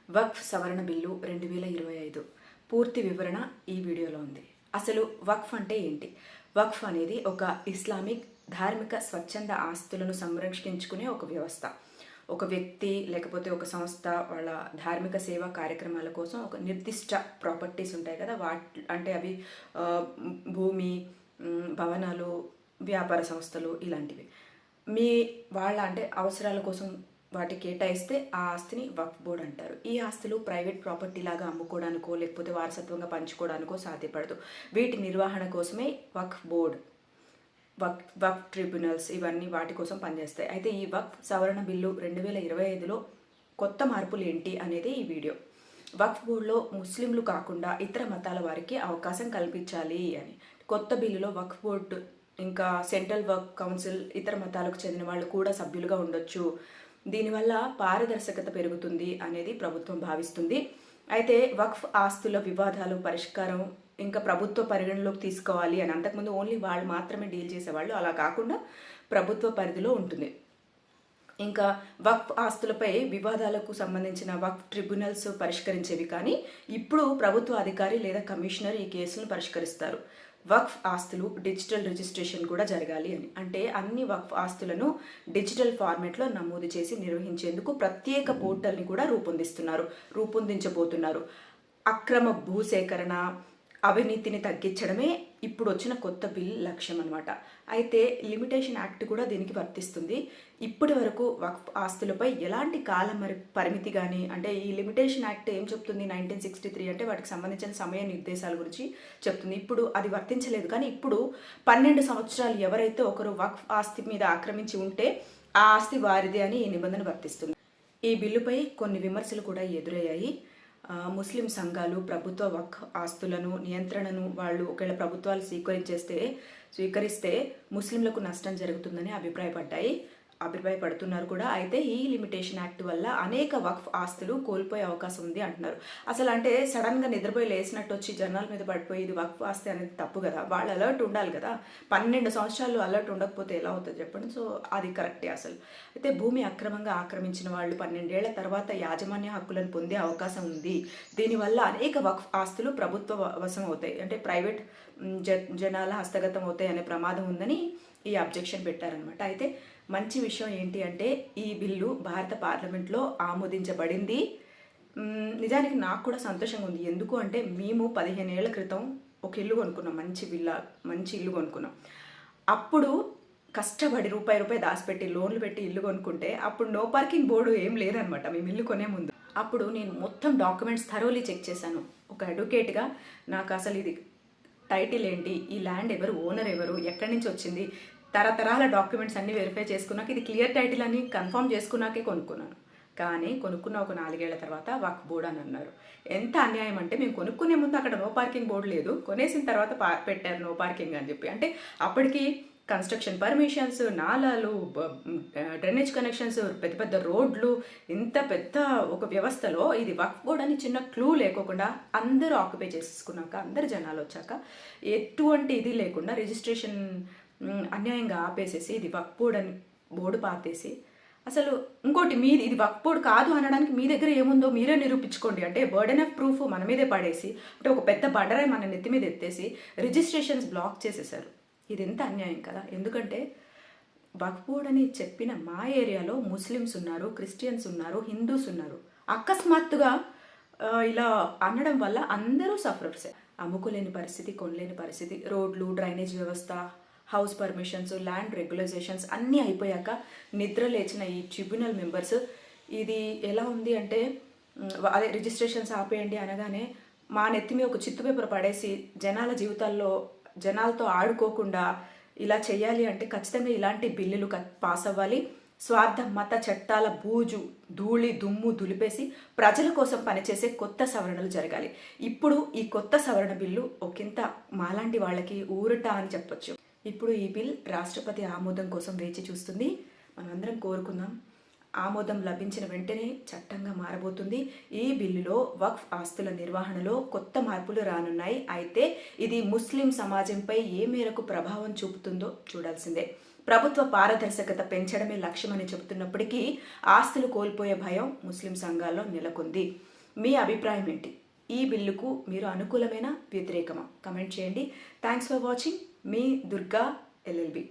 వక్ఫ్ సవరణ బిల్లు 2025 పూర్తి వివరణ ఈ వీడియోలో ఉంది. అసలు వక్ఫ్ అంటే ఏంటి? వక్ఫ్ అనేది ఒక ఇస్లామిక్ ధార్మిక స్వచ్ఛంద ఆస్తులను సంరక్షించుకునే ఒక వ్యవస్థ. ఒక వ్యక్తి లేకపోతే ఒక సంస్థ వాళ్ళ ధార్మిక సేవా కార్యక్రమాల కోసం ఒక నిర్దిష్ట ప్రాపర్టీస్ ఉంటాయి కదా, అంటే అవి భూమి, భవనాలు, వ్యాపార సంస్థలు ఇలాంటివి. వాళ్ళ అంటే అవసరాల కోసం వాటి కేటాయిస్తే ఆ ఆస్తిని వక్ఫ్ బోర్డ్ అంటారు. ఈ ఆస్తులు ప్రైవేట్ ప్రాపర్టీ లాగా అమ్ముకోవడానికో లేకపోతే వారసత్వంగా పంచుకోవడానికో సాధ్యపడదు. వీటి నిర్వహణ కోసమే వక్ఫ్ బోర్డ్, వక్ఫ్ ట్రిబ్యునల్స్ ఇవన్నీ వాటి కోసం పనిచేస్తాయి. అయితే ఈ వక్ఫ్ సవరణ బిల్లు 2025లో కొత్త మార్పులు ఏంటి అనేది ఈ వీడియో. వక్ఫ్ బోర్డులో ముస్లింలు కాకుండా ఇతర మతాల వారికి అవకాశం కల్పించాలి అని. కొత్త బిల్లులో వక్ఫ్ బోర్డు ఇంకా సెంట్రల్ వక్ఫ్ కౌన్సిల్ ఇతర మతాలకు చెందిన వాళ్ళు కూడా సభ్యులుగా ఉండొచ్చు. దీనివల్ల పారదర్శకత పెరుగుతుంది అనేది ప్రభుత్వం భావిస్తుంది. అయితే వక్ఫ్ ఆస్తుల వివాదాలు పరిష్కారం ఇంకా ప్రభుత్వ పరిగణలోకి తీసుకోవాలి అని. అంతకుముందు ఓన్లీ వాళ్ళు మాత్రమే డీల్ చేసేవాళ్ళు, అలా కాకుండా ప్రభుత్వ పరిధిలో ఉంటుంది. ఇంకా వక్ఫ్ ఆస్తులపై వివాదాలకు సంబంధించిన వక్ఫ్ ట్రిబ్యునల్స్ పరిష్కరించేవి, కానీ ఇప్పుడు ప్రభుత్వ అధికారి లేదా కమిషనర్ ఈ కేసులను పరిష్కరిస్తారు. వక్ఫ్ ఆస్తులు డిజిటల్ రిజిస్ట్రేషన్ కూడా జరగాలి అని. అంటే అన్ని వక్ఫ్ ఆస్తులను డిజిటల్ ఫార్మాట్లో నమోదు చేసి నిర్వహించేందుకు ప్రత్యేక పోర్టల్ని కూడా రూపొందించబోతున్నారు. అక్రమ భూసేకరణ, అవినీతిని తగ్గించడమే ఇప్పుడు వచ్చిన కొత్త బిల్ లక్ష్యం అనమాట. అయితే లిమిటేషన్ యాక్ట్ కూడా దీనికి వర్తిస్తుంది. ఇప్పటి వరకు వక్ఫ్ ఆస్తులపై ఎలాంటి కాల పరిమితి కానీ, అంటే ఈ లిమిటేషన్ యాక్ట్ ఏం చెప్తుంది, 1963 అంటే వాటికి సంబంధించిన సమయ నిర్దేశాల గురించి చెప్తుంది. ఇప్పుడు అది వర్తించలేదు, కానీ ఇప్పుడు 12 సంవత్సరాలు ఎవరైతే ఒకరు వక్ఫ్ ఆస్తి మీద ఆక్రమించి ఉంటే ఆ ఆస్తి వారిదే అని ఈ నిబంధన వర్తిస్తుంది. ఈ బిల్లుపై కొన్ని విమర్శలు కూడా ఎదురయ్యాయి. ముస్లిం సంఘాలు ప్రభుత్వ వక్ఫ్ ఆస్తులను నియంత్రణను వాళ్ళు ఒకవేళ ప్రభుత్వాలు స్వీకరిస్తే ముస్లింలకు నష్టం జరుగుతుందని అభిప్రాయపడుతున్నారు కూడా. అయితే ఈ లిమిటేషన్ యాక్ట్ వల్ల అనేక వక్ఫ్ ఆస్తులు కోల్పోయే అవకాశం ఉంది అంటున్నారు. అసలు అంటే సడన్గా నిద్రపోయి లేచినట్టు వచ్చి జనాల మీద పడిపోయి ఇది వక్ఫ్ ఆస్తి అనేది తప్పు కదా, వాళ్ళు అలర్ట్ ఉండాలి కదా. 12 సంవత్సరాలు అలర్ట్ ఉండకపోతే ఎలా అవుతుంది చెప్పండి. సో అది కరెక్టే అసలు. అయితే భూమి అక్రమంగా ఆక్రమించిన వాళ్ళు 12 ఏళ్ల తర్వాత యాజమాన్య హక్కులను పొందే అవకాశం ఉంది. దీనివల్ల అనేక వక్ఫ్ ఆస్తులు ప్రభుత్వ వశం అవుతాయి, అంటే ప్రైవేట్ జనాల హస్తగతం అవుతాయి అనే ప్రమాదం ఉందని ఈ అబ్జెక్షన్ పెట్టారనమాట. అయితే మంచి విషయం ఏంటి అంటే ఈ బిల్లు భారత పార్లమెంట్లో ఆమోదించబడింది. నిజానికి నాకు కూడా సంతోషంగా ఉంది. ఎందుకు అంటే మేము 15 ఏళ్ల క్రితం ఒక ఇల్లు కొనుక్కున్నాం, మంచి ఇల్లు కొనుక్కున్నాం. అప్పుడు కష్టపడి రూపాయి దాచిపెట్టి లోన్లు పెట్టి ఇల్లు కొనుక్కుంటే అప్పుడు నో పార్కింగ్ బోర్డు ఏం లేదనమాట మేము ఇల్లు కొనే ముందు. అప్పుడు నేను మొత్తం డాక్యుమెంట్స్ థరోలీ చెక్ చేశాను. ఒక అడ్వకేట్గా నాకు అసలు ఇది టైటిల్ ఏంటి, ఈ ల్యాండ్ ఎవరు, ఓనర్ ఎవరు, ఎక్కడి నుంచి వచ్చింది, తరతరాల డాక్యుమెంట్స్ అన్ని వెరిఫై చేసుకున్నాక ఇది క్లియర్ టైటిల్ అని కన్ఫర్మ్ చేసుకున్నాకే కొనుక్కున్నాను. కానీ కొనుక్కున్న ఒక 4 ఏళ్ల తర్వాత వక్ఫ్ బోర్డు అని అన్నారు. ఎంత అన్యాయం అంటే మేము కొనుక్కునే ముందు అక్కడ నో పార్కింగ్ బోర్డు లేదు, కొనేసిన తర్వాత పెట్టారు నో పార్కింగ్ అని చెప్పి. అంటే అప్పటికి కన్స్ట్రక్షన్ పర్మిషన్స్, నాలాలు, డ్రైనేజ్ కనెక్షన్స్, పెద్ద రోడ్లు, ఇంత పెద్ద ఒక వ్యవస్థలో ఇది వక్ఫ్ బోర్డ్ అని చిన్న క్లూ లేకోకుండా అందరూ ఆక్యుపై చేసుకున్నాక, అందరు జనాలు వచ్చాక ఎటువంటి ఇది లేకుండా రిజిస్ట్రేషన్ అన్యాయంగా ఆపేసేసి ఇది వక్ఫ్ బోర్డ్ అని బోర్డు పాతేసి, అసలు ఇంకోటి ఇది వక్ఫ్ బోర్డు కాదు అనడానికి మీ దగ్గర ఏముందో మీరే నిరూపించుకోండి అంటే బర్డెన్ ఆఫ్ ప్రూఫ్ మన మీదే పడేసి, అంటే ఒక పెద్ద బండరాయి మన నెత్తి మీద ఎత్తేసి రిజిస్ట్రేషన్స్ బ్లాక్ చేసేసారు. ఇది ఎంత అన్యాయం కదా. ఎందుకంటే వక్ఫ్ బోర్డ్ అని చెప్పిన మా ఏరియాలో ముస్లిమ్స్ ఉన్నారు, క్రిస్టియన్స్ ఉన్నారు, హిందూస్ ఉన్నారు. అకస్మాత్తుగా ఇలా అనడం వల్ల అందరూ సఫరర్సే. అమ్ముకోలేని పరిస్థితి, కొనలేని పరిస్థితి, రోడ్లు, డ్రైనేజ్ వ్యవస్థ, హౌస్ పర్మిషన్స్, ల్యాండ్ రెగ్యులైజేషన్స్ అన్నీ అయిపోయాక నిద్ర లేచిన ఈ ట్రిబ్యునల్ మెంబర్స్ ఇది ఎలా ఉంది అంటే అదే రిజిస్ట్రేషన్స్ ఆపేయండి అనగానే మా నెత్తి మీద ఒక చిత్తు పేపర్ పడేసి జనాలతో ఆడుకోకుండా ఇలా చేయాలి అంటే ఖచ్చితంగా ఇలాంటి బిల్లులు పాస్ అవ్వాలి. స్వార్థ మత చట్టాల దుమ్ము దులిపేసి ప్రజల కోసం పనిచేసే కొత్త సవరణలు జరగాలి. ఇప్పుడు ఈ కొత్త సవరణ బిల్లు ఒకంత మాలాంటి వాళ్ళకి ఊరట అని చెప్పొచ్చు. ఇప్పుడు ఈ బిల్ రాష్ట్రపతి ఆమోదం కోసం వేచి చూస్తుంది. మనందరం కోరుకుందాం. ఆమోదం లభించిన వెంటనే చట్టంగా మారబోతుంది. ఈ బిల్లులో వక్ఫ్ ఆస్తుల నిర్వహణలో కొత్త మార్పులు రానున్నాయి. అయితే ఇది ముస్లిం సమాజంపై ఏ మేరకు ప్రభావం చూపుతుందో చూడాల్సిందే. ప్రభుత్వ పారదర్శకత పెంచడమే లక్ష్యమని చెబుతున్నప్పటికీ ఆస్తులు కోల్పోయే భయం ముస్లిం సంఘాల్లో నెలకొంది. మీ అభిప్రాయం ఏంటి? ఈ బిల్లుకు మీరు అనుకూలమైన వ్యతిరేకమా? కమెంట్ చేయండి. Thanks for watching. Me Durga LLB.